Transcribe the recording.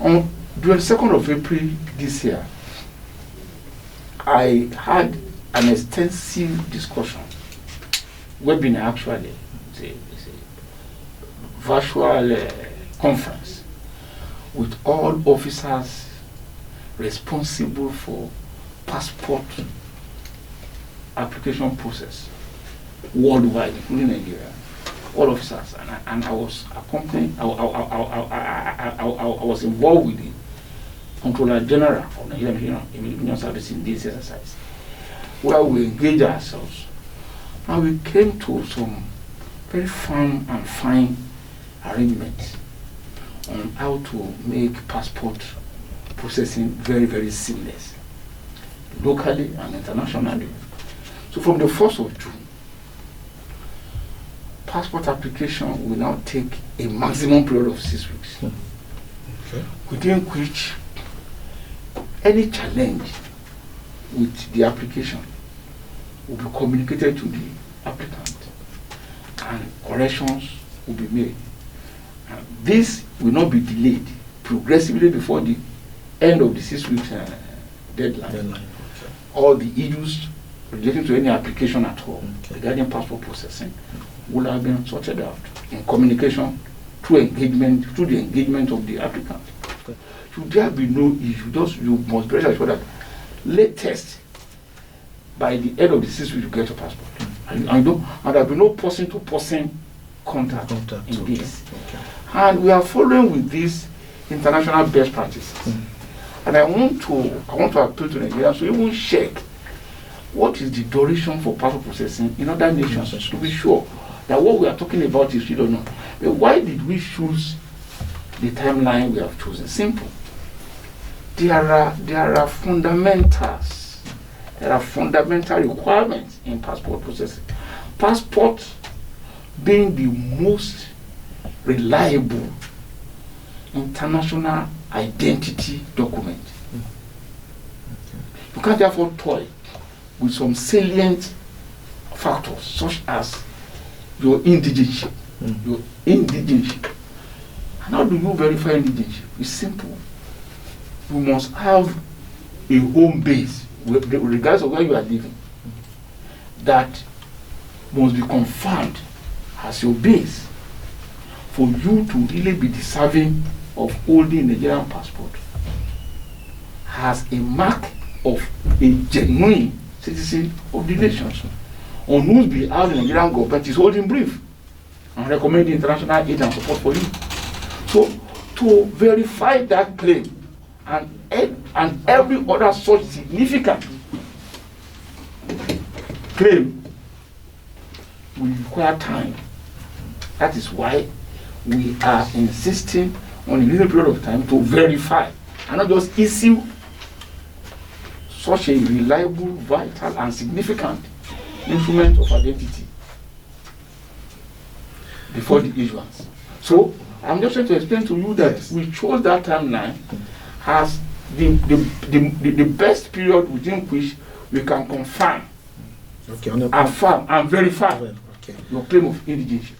On the 22nd of April this year, I had an extensive discussion, webinar actually, it's a virtual conference with all officers responsible for passport application process worldwide, including Nigeria. All officers, and I was accompanying. I was involved with the Controller General of Nigerian Immigration Service in this exercise, where we engaged ourselves, and we came to some very firm and fine arrangements on how to make passport processing very, very seamless, locally and internationally. So from the 1st of June, passport application will now take a maximum period of 6 weeks, within which any challenge with the application will be communicated to the applicant and corrections will be made. And this will not be delayed progressively before the end of the 6 weeks deadline. All the issues relating to any application at all regarding passport processing will have been sorted out in communication through the engagement of the applicant. Should there be no issue, you must be assured that latest by the end of the 6 weeks you get your passport. And there will be no person-to-person contact in this. And we are following with these international best practices. And I want to appeal to Nigerians to even check what is the duration for passport processing in other nations to be sure that what we are talking about is real or not. But why did we choose the timeline we have chosen? Simple. There are fundamentals. There are fundamental requirements in passport processing. Passport being the most reliable international identity document. You can't therefore toy with some salient factors such as your indigenship. And how do you verify indigenship? It's simple. You must have a home base, regardless of where you are living, that must be confirmed as your base for you to really be deserving of holding a Nigerian passport, has a mark of a genuine citizen of the nation, on whose behalf the Nigerian government is holding brief and recommending international aid and support for you. So to verify that claim and every other such significant claim will require time. That is why we are insisting on a little period of time to verify and not just issue such a reliable, vital, and significant instrument of identity before the issuance. So I'm just trying to explain to you that we chose that timeline as the best period within which we can confirm, affirm, and verify your claim of indigenship.